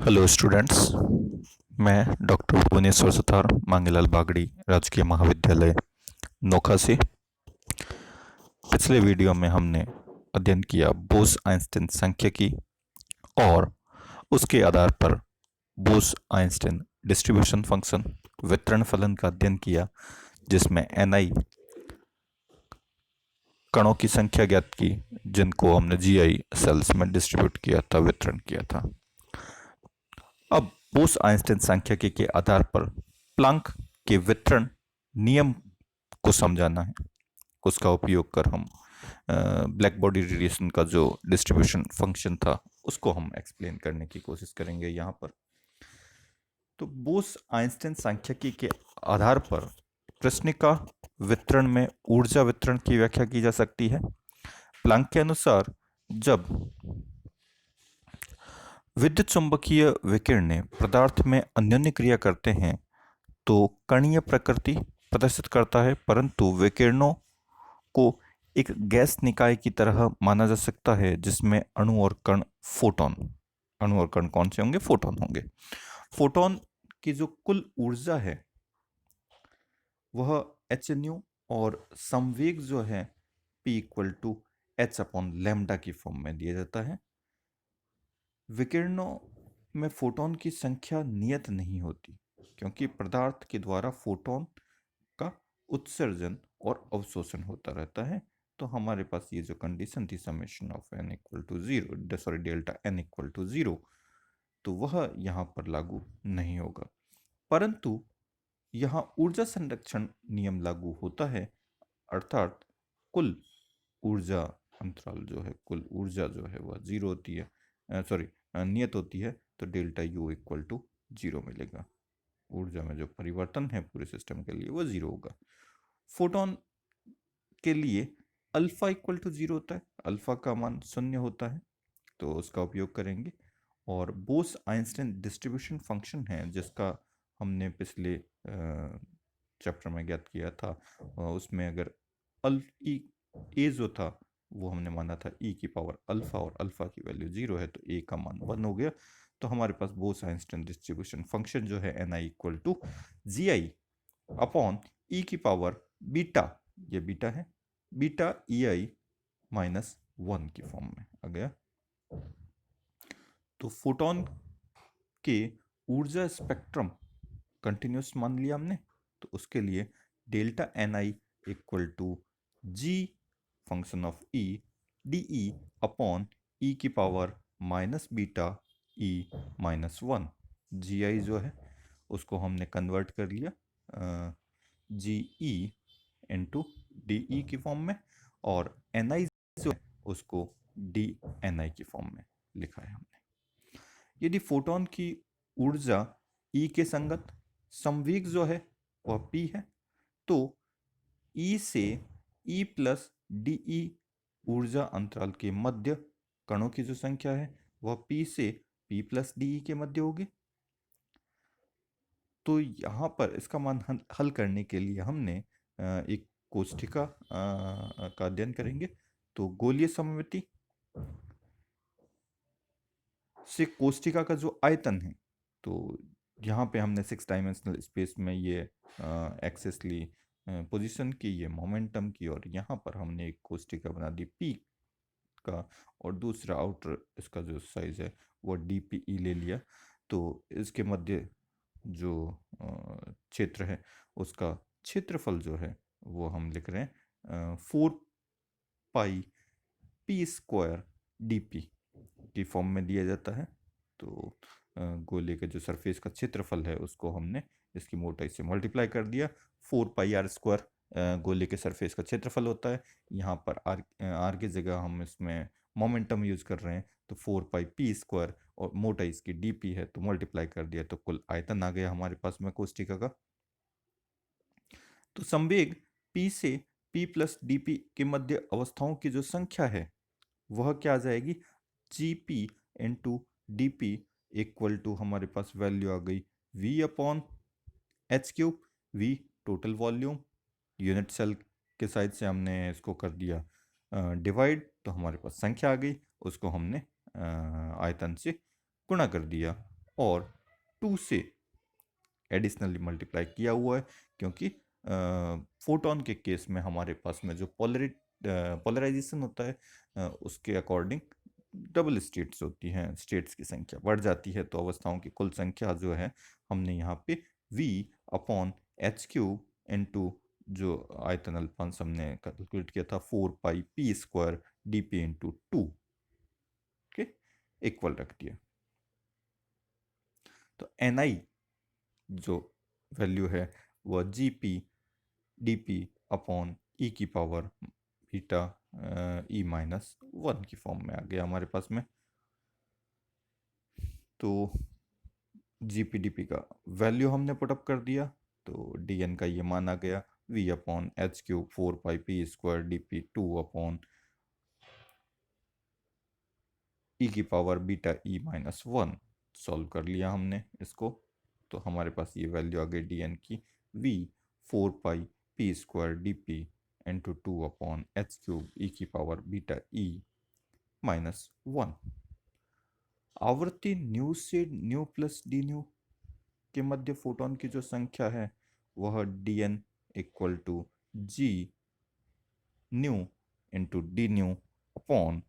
Hello students. मैं doctor Bhubaneswar Sutar Mangilal Bagri राजकीय महाविद्यालय नोखा से। पिछले वीडियो में हमने अध्ययन किया बोस आइंस्टीन सांख्यिकी और उसके आधार पर बोस आइंस्टीन डिस्ट्रीब्यूशन फंक्शन वितरण फलन का अध्ययन किया, जिसमें एनआई कणों की संख्या ज्ञात की, जिनको हमने जीआई सेल्स में डिस्ट्रीब्यूट किया था, वितरण किया था। अब बोस आइंस्टीन सांख्यिकी के आधार पर प्लांक के वितरण नियम को समझाना है। उसका उपयोग कर हम ब्लैक बॉडी रेडिएशन का जो डिस्ट्रीब्यूशन फंक्शन था उसको हम एक्सप्लेन करने की कोशिश करेंगे यहाँ पर। तो बोस आइंस्टीन सांख्यिकी के आधार पर कृष्णिका वितरण में ऊर्जा वितरण की व्याख्या की जा सकती है। प्लांक के अनुसार जब विद्युत चुंबकीय विकिरण पदार्थ में अन्योन्य क्रिया करते हैं तो कणीय प्रकृति प्रदर्शित करता है, परंतु विकिरणों को एक गैस निकाय की तरह माना जा सकता है, जिसमें अणु और कण फोटॉन, अणु और कण कौन से होंगे? फोटॉन होंगे। फोटॉन की जो कुल ऊर्जा है वह एच न्यू और संवेग जो है P equal to H upon lambda की फॉर्म में दिया जाता है। विकिरणों में फोटॉन की संख्या नियत नहीं होती, क्योंकि पदार्थ के द्वारा फोटॉन का उत्सर्जन और अवशोषण होता रहता है। तो हमारे पास ये जो कंडीशन थी summation of n equal to zero, sorry delta n equal to zero, तो वह यहाँ पर लागू नहीं होगा। परंतु यहाँ ऊर्जा संरक्षण नियम लागू होता है, अर्थात कुल ऊर्जा अंतराल जो है, कुल ऊर्जा जो है वह जीरो होती है, सॉरी नियत होती है, तो delta u equal to zero मिलेगा। ऊर्जा में जो परिवर्तन है पूरे सिस्टम के लिए वो जीरो होगा। फोटॉन के लिए अल्फा इक्वल टू जीरो होता है, अल्फा का मान शून्य होता है, तो उसका उपयोग करेंगे। और बोस आइंस्टीन डिस्ट्रीब्यूशन फंक्शन है, जिसका हमने पिछले चैप्टर में ज्ञात किया था, उसमें अगर ई ए जो था वो हमने माना था ई की पावर अल्फा, और अल्फा की वैल्यू जीरो है, तो ए का मान 1 हो गया। तो हमारे पास बोस आइंस्टीन डिस्ट्रीब्यूशन फंक्शन जो है N I equal to G I upon E की पावर बीटा, ये बीटा है, बीटा ई आई माइनस 1 की फॉर्म में आ गया। तो फोटॉन के ऊर्जा स्पेक्ट्रम कंटिन्यूस मान लिया हमने, तो उसके लिए delta N I equal to G function of E D E upon E की power minus beta E minus 1। G I जो है उसको हमने कन्वर्ट कर लिया जी ई इंटू डी ई की फॉर्म में, और एन आई जो है उसको डी एन आई की फॉर्म में लिखा है हमने। यदि फोटॉन की ऊर्जा E के संगत, संवेग जो है वह P है, तो E से E प्लस डी ई ऊर्जा अंतराल के मध्य कणों की जो संख्या है वह P से P प्लस डी ई के मध्य होगी। तो यहाँ पर इसका मान हल करने के लिए हमने एक कोष्ठिका का अध्ययन करेंगे। तो गोलीय सममिति से कोष्ठिका का जो आयतन है, तो यहाँ पे हमने 6 डायमेंशनल स्पेस में ये एक्सेस ली पोजीशन की, ये मोमेंटम की, और यहाँ पर हमने एक कोष्ठिका बना दी P का, और दूसरा आउटर इसका जो साइज है वो DPE ले लिया। तो इसके मध्य जो क्षेत्र है उसका क्षेत्रफल जो है वो हम लिख रहे हैं 4 पाई P स्क्वायर DP की फॉर्म में दिया जाता है। तो गोले का जो सरफेस का क्षेत्रफल है उसको हमने इसकी मोटाई से मल्टीप्लाई कर दिया। 4 पाई आर स्क्वायर गोले के सरफेस का क्षेत्रफल होता है। यहाँ पर आर की जगह हम इसमें मोमेंटम यूज कर रहे हैं, तो 4 पाई पी स्क्वायर, और मोटाई इसकी डी पी है तो मल्टीप्लाई कर दिया, तो कुल आयतन आ गया हमारे पास में कोष्ठिका का। तो संवेग P से P प्लस डी पी के मध्य अवस्थाओं की जो संख्या है वह क्या आ जाएगी? G p into d p equal to हमारे पास वैल्यू आ गई V upon H cube. V total volume, unit cell के साइड से हमने इसको कर दिया डिवाइड, तो हमारे पास संख्या आ गई, उसको हमने आयतन से गुणा कर दिया, और 2 से एडिशनली मल्टीप्लाई किया हुआ है, क्योंकि फोटॉन के केस में हमारे पास में जो पोलराइजेशन होता है उसके अकॉर्डिंग डबल स्टेट्स होती हैं, स्टेट्स की संख्या बढ़ जाती है, तो अवस्थाओं की कुल संख्या जो है हमने यहाँ पे v upon H cube into जो आयतन अल्पंश हमने कैलकुलेट किया था 4 pi P square D P into 2 के इक्वल रख दिया। तो ni जो वैल्यू है वह G P D P upon E की पावर बीटा ई माइनस 1 की फॉर्म में आ गया हमारे पास में। तो जी पी डी पी का वैल्यू हमने पुटअप कर दिया, तो डी एन का ये मान आ गया V upon H cube 4 pi P square D P 2 upon E की power beta E minus 1। Solve कर लिया हमने इसको, तो हमारे पास ये वैल्यू आ गई डी एन की V 4 pi P square D P into 2 upon H cube E की पावर बीटा ई माइनस 1। आवर्ती न्यू से न्यू प्लस डी न्यू के मध्य फोटोन की जो संख्या है वह D N equal to G nu into D nu upon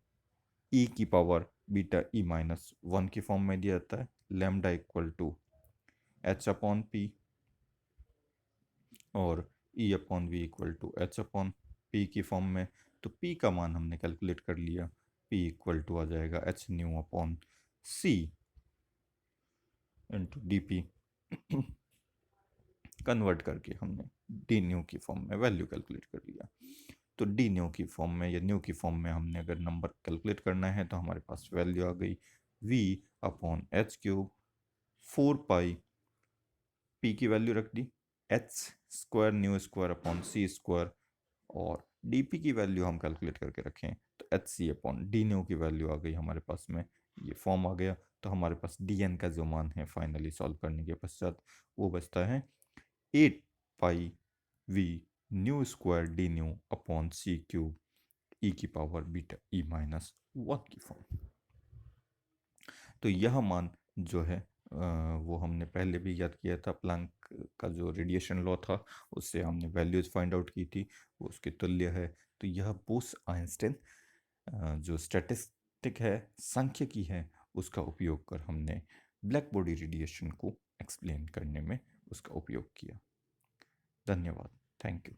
E की पावर बीटा ई माइनस 1 की फॉर्म में दिया जाता है, lambda equal to H upon P और E upon V equal to H upon P की फॉर्म में। तो पी का मान हमने कैलकुलेट कर लिया, पी इक्वल टू आ जाएगा एच न्यू अपॉन सी इंटू डी पी। कन्वर्ट करके हमने डी न्यू की फॉर्म में वैल्यू कैलकुलेट कर लिया। तो डी न्यू की फॉर्म में या न्यू की फॉर्म में हमने अगर नंबर कैलकुलेट करना है तो हमारे पास वैल्यू आ गई v upon H cube 4 pi p की वैल्यू रख दी h square nu square upon c square, और dp की वैल्यू हम कैलकुलेट करके रखें तो h c upon d nu की वैल्यू आ गई हमारे पास में, ये फॉर्म आ गया। तो हमारे पास डी एन का जो मान है फाइनली सॉल्व करने के पश्चात वो बचता है 8 pi v nu square D nu upon C cube E की पावर बीटा ई माइनस 1 की फॉर्म। तो यह मान जो है वो हमने पहले भी याद किया था, प्लैंक का जो रेडिएशन लॉ था उससे हमने वैल्यूज फाइंड आउट की थी, वो उसके तुल्य है। तो यह बोस आइंस्टाइन जो स्टैटिस्टिक है, सांख्यिकी है, उसका उपयोग कर हमने ब्लैक बॉडी रेडिएशन को एक्सप्लेन करने में उसका उपयोग किया। धन्यवाद, थैंक यू।